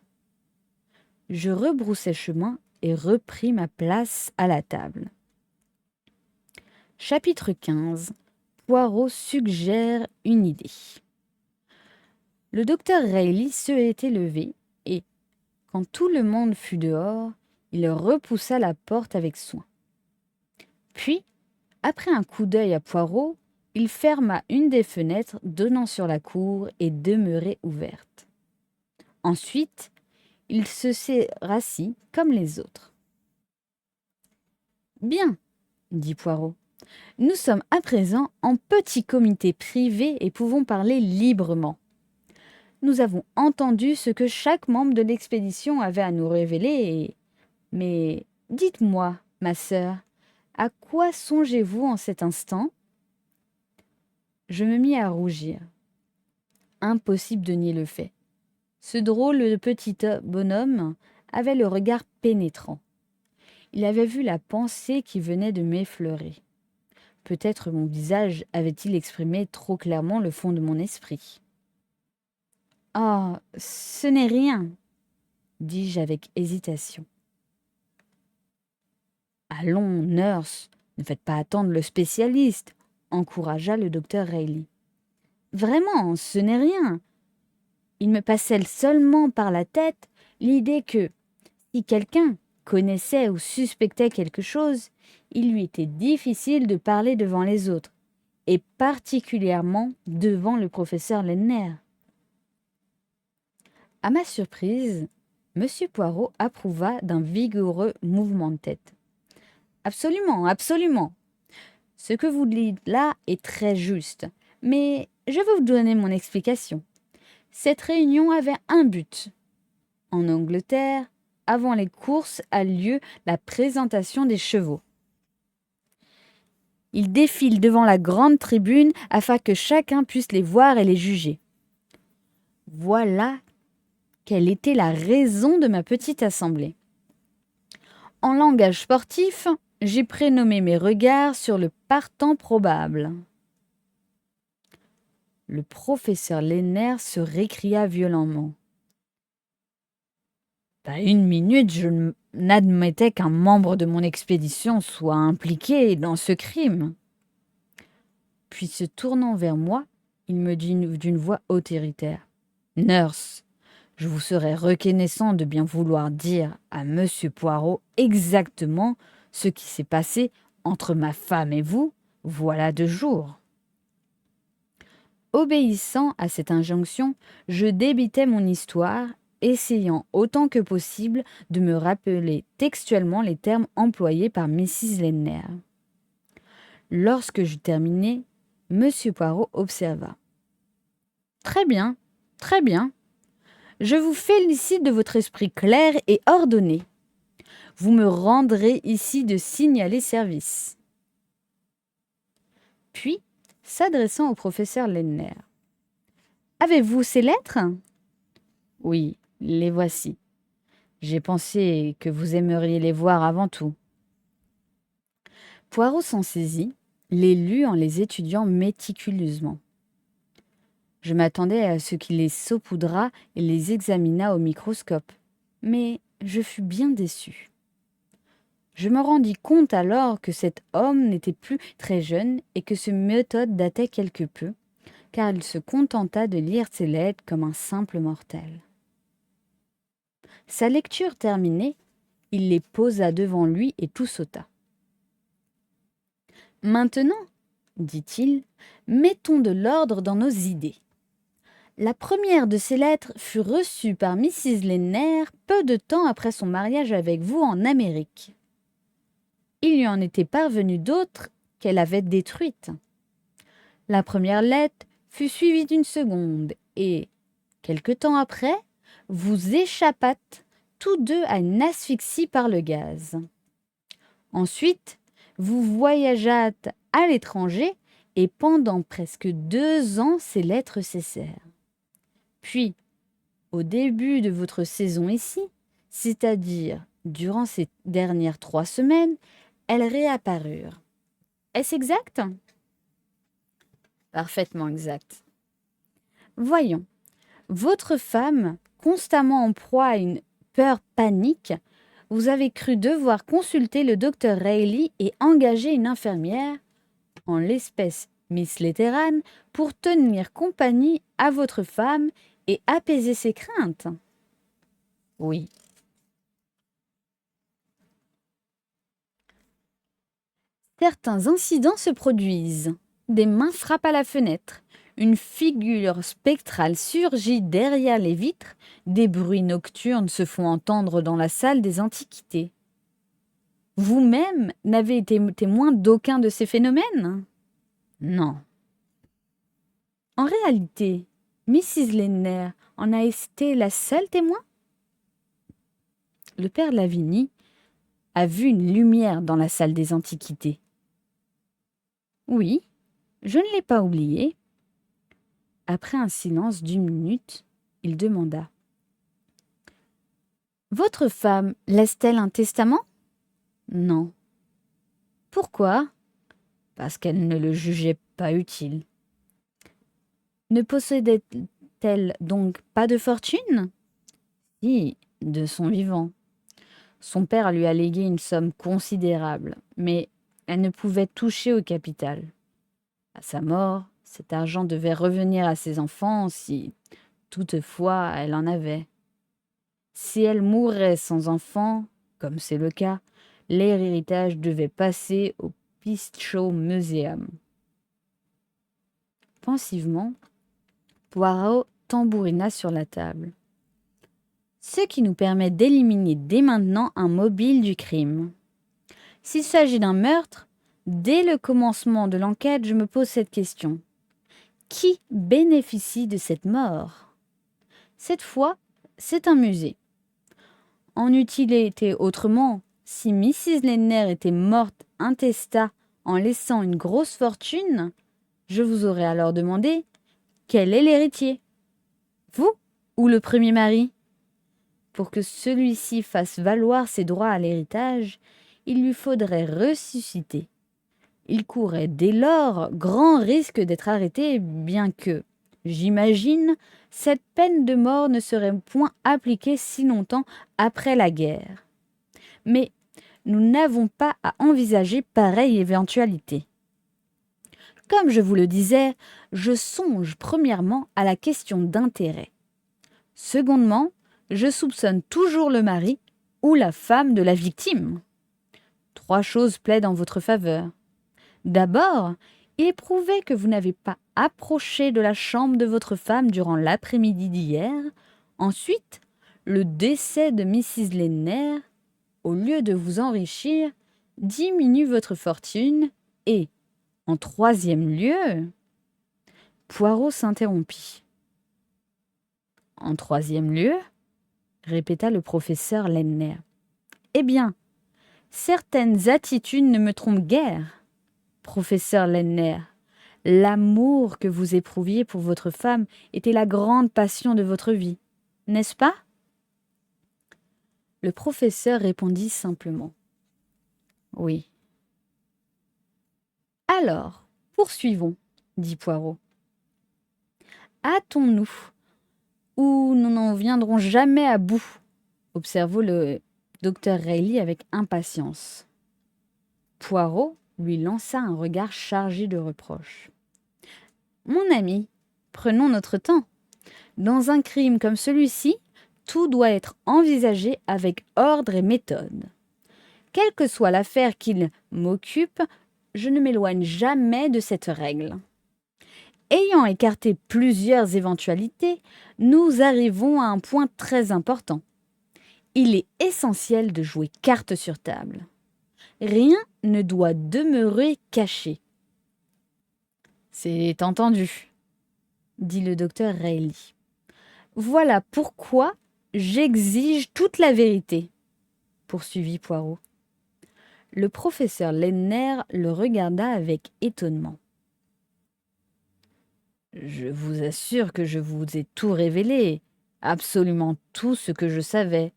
Je rebroussai chemin et repris ma place à la table. Chapitre 15. Poirot suggère une idée. Le docteur Reilly se était levé et, quand tout le monde fut dehors, il repoussa la porte avec soin. Puis, après un coup d'œil à Poirot, il ferma une des fenêtres donnant sur la cour et demeurée ouverte. Ensuite, il se rassit comme les autres. « Bien, dit Poirot, nous sommes à présent en petit comité privé et pouvons parler librement. Nous avons entendu ce que chaque membre de l'expédition avait à nous révéler Mais dites-moi, ma sœur, à quoi songez-vous en cet instant ?» Je me mis à rougir. Impossible de nier le fait. Ce drôle de petit bonhomme avait le regard pénétrant. Il avait vu la pensée qui venait de m'effleurer. Peut-être mon visage avait-il exprimé trop clairement le fond de mon esprit. « Oh, ce n'est rien, » dis-je avec hésitation. « Allons, nurse, ne faites pas attendre le spécialiste, » encouragea le docteur Reilly. « Vraiment, ce n'est rien. Il me passait seulement par la tête l'idée que, si quelqu'un connaissait ou suspectait quelque chose, il lui était difficile de parler devant les autres, et particulièrement devant le professeur Lenner. » À ma surprise, M. Poirot approuva d'un vigoureux mouvement de tête. « Absolument, absolument. Ce que vous dites là est très juste, mais je vais vous donner mon explication. Cette réunion avait un but. En Angleterre, avant les courses a lieu la présentation des chevaux. Ils défilent devant la grande tribune afin que chacun puisse les voir et les juger. Voilà quelle était la raison de ma petite assemblée. En langage sportif, j'ai prénommé mes regards sur le partant probable. Le professeur Lenner se récria violemment. Pas une minute, je n'admettais qu'un membre de mon expédition soit impliqué dans ce crime. Puis se tournant vers moi, il me dit d'une voix autoritaire. « Nurse, je vous serais reconnaissant de bien vouloir dire à Monsieur Poirot exactement ce qui s'est passé entre ma femme et vous, voilà 2 jours. » Obéissant à cette injonction, je débitais mon histoire, essayant autant que possible de me rappeler textuellement les termes employés par Mrs. Lenner. Lorsque j'eus terminé, M. Poirot observa. « Très bien, très bien. Je vous félicite de votre esprit clair et ordonné. Vous me rendrez ici de signaler service. » Puis, s'adressant au professeur Lenner. « Avez-vous ces lettres ?»« Oui, les voici. J'ai pensé que vous aimeriez les voir avant tout. » Poirot s'en saisit, les lut en les étudiant méticuleusement. Je m'attendais à ce qu'il les saupoudrât et les examinât au microscope, mais je fus bien déçu. Je me rendis compte alors que cet homme n'était plus très jeune et que sa méthode datait quelque peu, car il se contenta de lire ses lettres comme un simple mortel. Sa lecture terminée, il les posa devant lui et tout sauta. « Maintenant, dit-il, mettons de l'ordre dans nos idées. La première de ces lettres fut reçue par Mrs. Lenner peu de temps après son mariage avec vous en Amérique. Il lui en était parvenu d'autres qu'elle avait détruites. La première lettre fut suivie d'une seconde et, quelque temps après, vous échappâtes tous deux à une asphyxie par le gaz. Ensuite, vous voyageâtes à l'étranger et pendant presque 2 ans, ces lettres cessèrent. Puis, au début de votre saison ici, c'est-à-dire durant ces dernières 3 semaines, elles réapparurent. Est-ce exact? Parfaitement exact. Voyons, votre femme, constamment en proie à une peur panique, vous avez cru devoir consulter le docteur Reilly et engager une infirmière, en l'espèce Miss Letteran, pour tenir compagnie à votre femme et apaiser ses craintes. Oui. Certains incidents se produisent. Des mains frappent à la fenêtre. Une figure spectrale surgit derrière les vitres. Des bruits nocturnes se font entendre dans la salle des antiquités. Vous-même n'avez été témoin d'aucun de ces phénomènes? Non. En réalité, Mrs. Lenner en a été la seule témoin? Le père Lavigny a vu une lumière dans la salle des antiquités. Oui, je ne l'ai pas oublié. Après un silence d'1 minute, il demanda. Votre femme laisse-t-elle un testament? Non. Pourquoi? Parce qu'elle ne le jugeait pas utile. Ne possédait-elle donc pas de fortune? Si, de son vivant. Son père lui a légué une somme considérable, mais elle ne pouvait toucher au capital. À sa mort, cet argent devait revenir à ses enfants si, toutefois, elle en avait. Si elle mourait sans enfant, comme c'est le cas, l'héritage devait passer au Pischow Museum. Pensivement, Poirot tambourina sur la table. Ce qui nous permet d'éliminer dès maintenant un mobile du crime. S'il s'agit d'un meurtre, dès le commencement de l'enquête, je me pose cette question. Qui bénéficie de cette mort? Cette fois, c'est un musée. En eût-il été autrement, si Mrs. Lenner était morte intestat en laissant une grosse fortune, je vous aurais alors demandé quel est l'héritier? Vous ou le premier mari? Pour que celui-ci fasse valoir ses droits à l'héritage, il lui faudrait ressusciter. Il courait dès lors grand risque d'être arrêté, bien que, j'imagine, cette peine de mort ne serait point appliquée si longtemps après la guerre. Mais nous n'avons pas à envisager pareille éventualité. Comme je vous le disais, je songe premièrement à la question d'intérêt. Secondement, je soupçonne toujours le mari ou la femme de la victime. 3 choses plaident en votre faveur. D'abord, il est prouvé que vous n'avez pas approché de la chambre de votre femme durant l'après-midi d'hier. Ensuite, le décès de Mrs. Lenner, au lieu de vous enrichir, diminue votre fortune et, en 3e lieu, Poirot s'interrompit. En 3e lieu, répéta le professeur Lenner. Eh bien, certaines attitudes ne me trompent guère. Professeur Lenner, l'amour que vous éprouviez pour votre femme était la grande passion de votre vie, n'est-ce pas? Le professeur répondit simplement. Oui. Alors, poursuivons, dit Poirot. Hâtons-nous, ou nous n'en viendrons jamais à bout, observa le docteur Reilly avec impatience. Poirot lui lança un regard chargé de reproches. Mon ami, prenons notre temps. Dans un crime comme celui-ci, tout doit être envisagé avec ordre et méthode. Quelle que soit l'affaire qu'il m'occupe, je ne m'éloigne jamais de cette règle. Ayant écarté plusieurs éventualités, nous arrivons à un point très important. Il est essentiel de jouer carte sur table. Rien ne doit demeurer caché. C'est entendu, dit le docteur Reilly. Voilà pourquoi j'exige toute la vérité, poursuivit Poirot. Le professeur Lennner le regarda avec étonnement. Je vous assure que je vous ai tout révélé, absolument tout ce que je savais.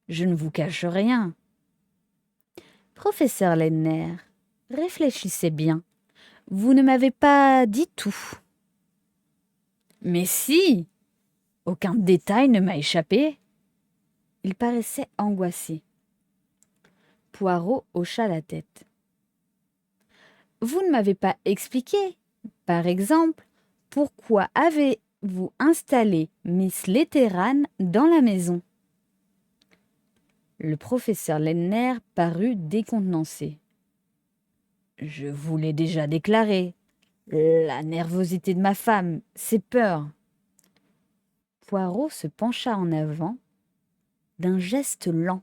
Je ne vous cache rien. Professeur Lennner, réfléchissez bien. Vous ne m'avez pas dit tout. Mais si, aucun détail ne m'a échappé. Il paraissait angoissé. Poirot hocha la tête. Vous ne m'avez pas expliqué, par exemple, pourquoi avez-vous installé Miss Letteran dans la maison? Le professeur Lennner parut décontenancé. Je vous l'ai déjà déclaré. La nervosité de ma femme, ses peurs. Poirot se pencha en avant. D'un geste lent,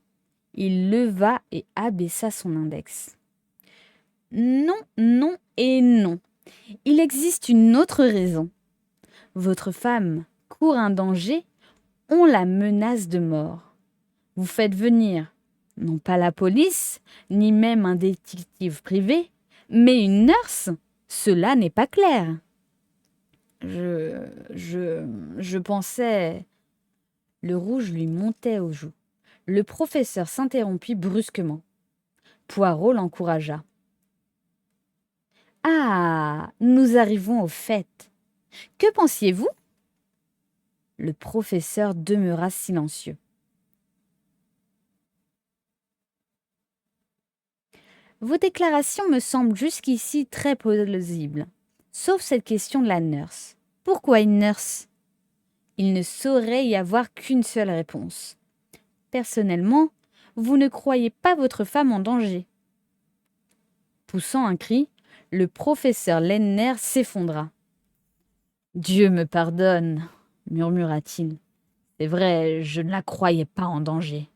il leva et abaissa son index. Non, non et non. Il existe une autre raison. Votre femme court un danger, on la menace de mort. Vous faites venir, non pas la police, ni même un détective privé, mais une nurse. Cela n'est pas clair. Je pensais... Le rouge lui montait aux joues. Le professeur s'interrompit brusquement. Poirot l'encouragea. Ah, nous arrivons au fait. Que pensiez-vous? Le professeur demeura silencieux. Vos déclarations me semblent jusqu'ici très plausibles, sauf cette question de la nurse. Pourquoi une nurse? Il ne saurait y avoir qu'une seule réponse. Personnellement, vous ne croyez pas votre femme en danger. Poussant un cri, le professeur Lennner s'effondra. Dieu me pardonne, murmura-t-il. C'est vrai, je ne la croyais pas en danger.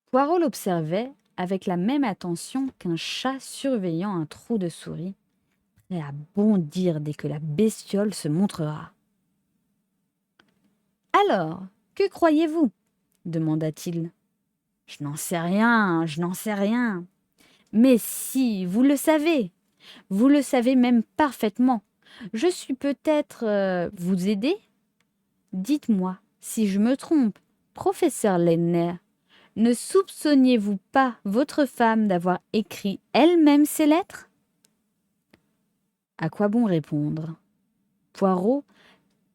Poirot l'observait avec la même attention qu'un chat surveillant un trou de souris, prêt à bondir dès que la bestiole se montrera. Alors, que croyez-vous? Demanda-t-il. Je n'en sais rien, je n'en sais rien. Mais si, vous le savez même parfaitement. Je suis peut-être vous aider? Dites-moi si je me trompe, professeur Lennner. Ne soupçonniez-vous pas votre femme d'avoir écrit elle-même ces lettres? À quoi bon répondre? Poirot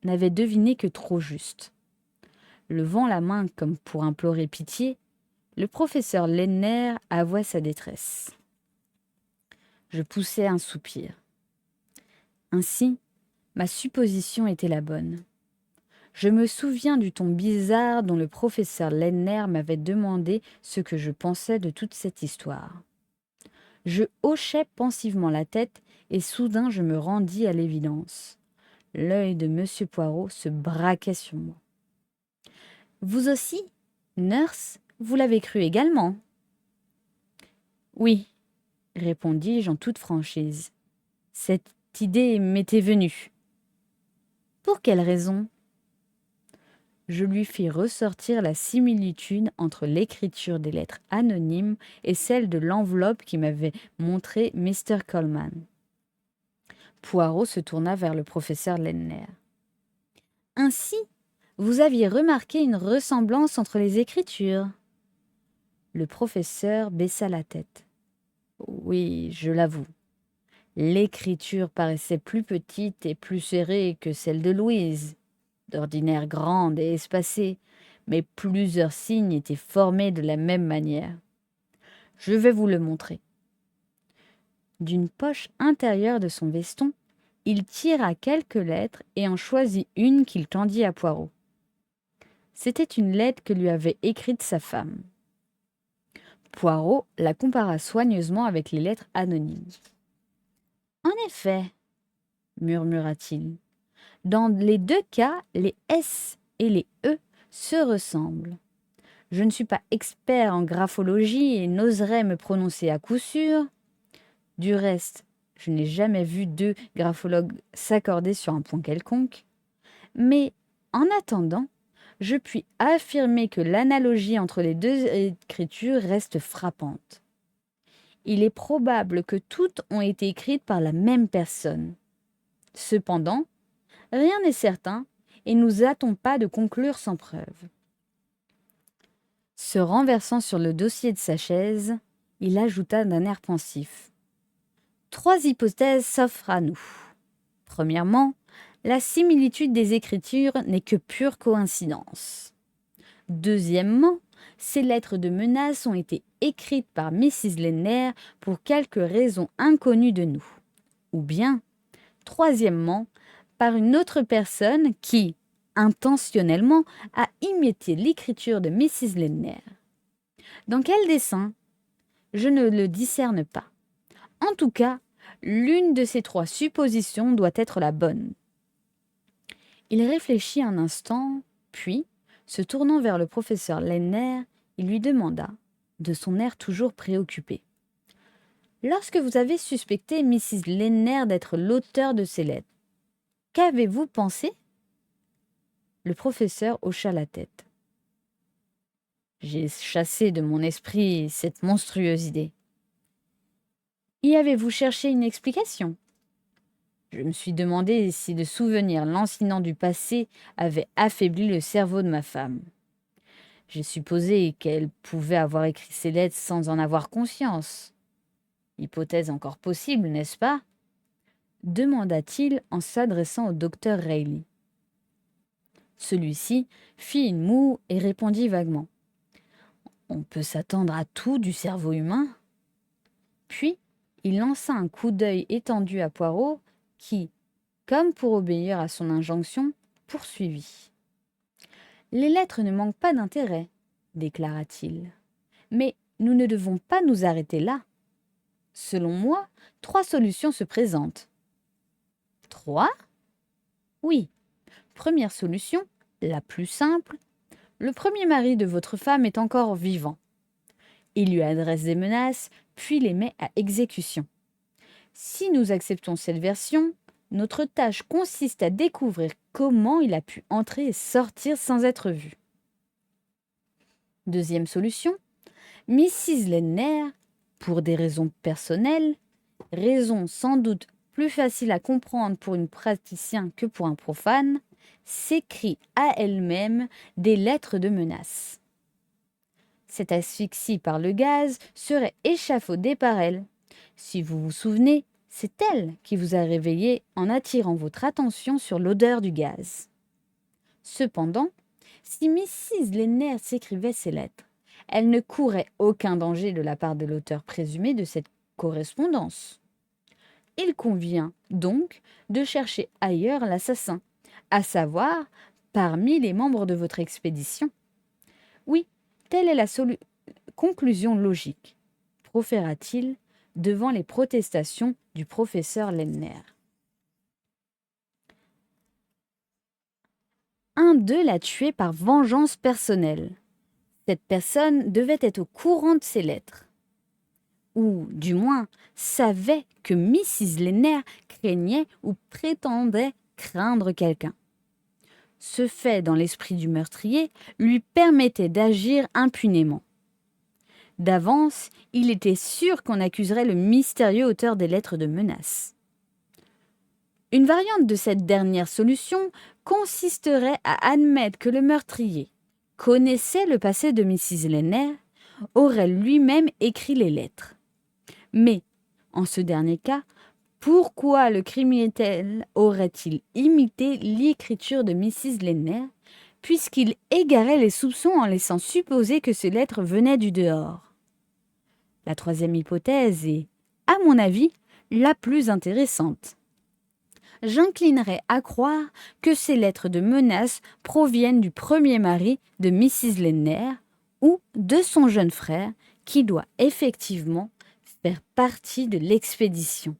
n'avait deviné que trop juste. Levant la main comme pour implorer pitié, le professeur Lennner avoua sa détresse. Je poussai un soupir. Ainsi, ma supposition était la bonne. Je me souviens du ton bizarre dont le professeur Lennner m'avait demandé ce que je pensais de toute cette histoire. Je hochai pensivement la tête et soudain je me rendis à l'évidence. L'œil de monsieur Poirot se braquait sur moi. Vous aussi, nurse, vous l'avez cru également? Oui, répondis-je en toute franchise. Cette idée m'était venue. Pour quelle raison? Je lui fis ressortir la similitude entre l'écriture des lettres anonymes et celle de l'enveloppe qui m'avait montré Mr. Coleman. Poirot se tourna vers le professeur Lennner. Ainsi, vous aviez remarqué une ressemblance entre les écritures? Le professeur baissa la tête. Oui, je l'avoue. L'écriture paraissait plus petite et plus serrée que celle de Louise, d'ordinaire grande et espacée, mais plusieurs signes étaient formés de la même manière. Je vais vous le montrer. D'une poche intérieure de son veston, il tira quelques lettres et en choisit une qu'il tendit à Poirot. C'était une lettre que lui avait écrite sa femme. Poirot la compara soigneusement avec les lettres anonymes. « En effet, murmura-t-il, dans les deux cas, les S et les E se ressemblent. Je ne suis pas expert en graphologie et n'oserais me prononcer à coup sûr. Du reste, je n'ai jamais vu deux graphologues s'accorder sur un point quelconque. Mais, en attendant, je puis affirmer que l'analogie entre les deux écritures reste frappante. il est probable que toutes ont été écrites par la même personne. Cependant, rien n'est certain et nous hâtons pas de conclure sans preuve. Se renversant sur le dossier de sa chaise, il ajouta d'un air pensif. 3 hypothèses s'offrent à nous. Premièrement, la similitude des écritures n'est que pure coïncidence. Deuxièmement, ces lettres de menace ont été écrites par Mrs. Lenners pour quelque raison inconnue de nous. Ou bien, troisièmement, par une autre personne qui, intentionnellement, a imité l'écriture de Mrs. Lenners. Dans quel dessein? Je ne le discerne pas. En tout cas, l'une de ces 3 suppositions doit être la bonne. Il réfléchit un instant, puis, se tournant vers le professeur Lenners, il lui demanda, de son air toujours préoccupé. « Lorsque vous avez suspecté Mrs. Lenners d'être l'auteur de ces lettres, qu'avez-vous pensé ?» Le professeur hocha la tête. « J'ai chassé de mon esprit cette monstrueuse idée. » Y avez-vous cherché une explication? Je me suis demandé si le souvenir lancinant du passé avait affaibli le cerveau de ma femme. J'ai supposé qu'elle pouvait avoir écrit ces lettres sans en avoir conscience. Hypothèse encore possible, n'est-ce pas? Demanda-t-il en s'adressant au docteur Reilly. Celui-ci fit une moue et répondit vaguement. On peut s'attendre à tout du cerveau humain. Puis, il lança un coup d'œil étendu à Poirot qui, comme pour obéir à son injonction, poursuivit. « Les lettres ne manquent pas d'intérêt, déclara-t-il. Mais nous ne devons pas nous arrêter là. Selon moi, 3 solutions se présentent. » 3? Oui. Première solution, la plus simple. Le premier mari de votre femme est encore vivant. Il lui adresse des menaces, puis les met à exécution. Si nous acceptons cette version, notre tâche consiste à découvrir comment il a pu entrer et sortir sans être vu. Deuxième solution, Mrs. Lenners, pour des raisons personnelles, raisons sans doute plus faciles à comprendre pour un praticien que pour un profane, s'écrit à elle-même des lettres de menace. Cette asphyxie par le gaz serait échafaudée par elle. Si vous vous souvenez, c'est elle qui vous a réveillé en attirant votre attention sur l'odeur du gaz. Cependant, si Mrs. Lenners s'écrivait ces lettres, elle ne courait aucun danger de la part de l'auteur présumé de cette correspondance. Il convient donc de chercher ailleurs l'assassin, à savoir parmi les membres de votre expédition. Oui, telle est la conclusion logique, proféra-t-il devant les protestations du professeur Lenners. Un d'eux l'a tué par vengeance personnelle. Cette personne devait être au courant de ces lettres. Ou, du moins, savait que Mrs. Lenners craignait ou prétendait craindre quelqu'un. Ce fait, dans l'esprit du meurtrier, lui permettait d'agir impunément. D'avance, il était sûr qu'on accuserait le mystérieux auteur des lettres de menace. Une variante de cette dernière solution consisterait à admettre que le meurtrier connaissait le passé de Mrs. Lenners, aurait lui-même écrit les lettres. Mais, en ce dernier cas, pourquoi le criminel aurait-il imité l'écriture de Mrs. Lenners, puisqu'il égarait les soupçons en laissant supposer que ces lettres venaient du dehors? La troisième hypothèse est, à mon avis, la plus intéressante. J'inclinerais à croire que ces lettres de menace proviennent du premier mari de Mrs. Lenners ou de son jeune frère qui doit effectivement faire partie de l'expédition.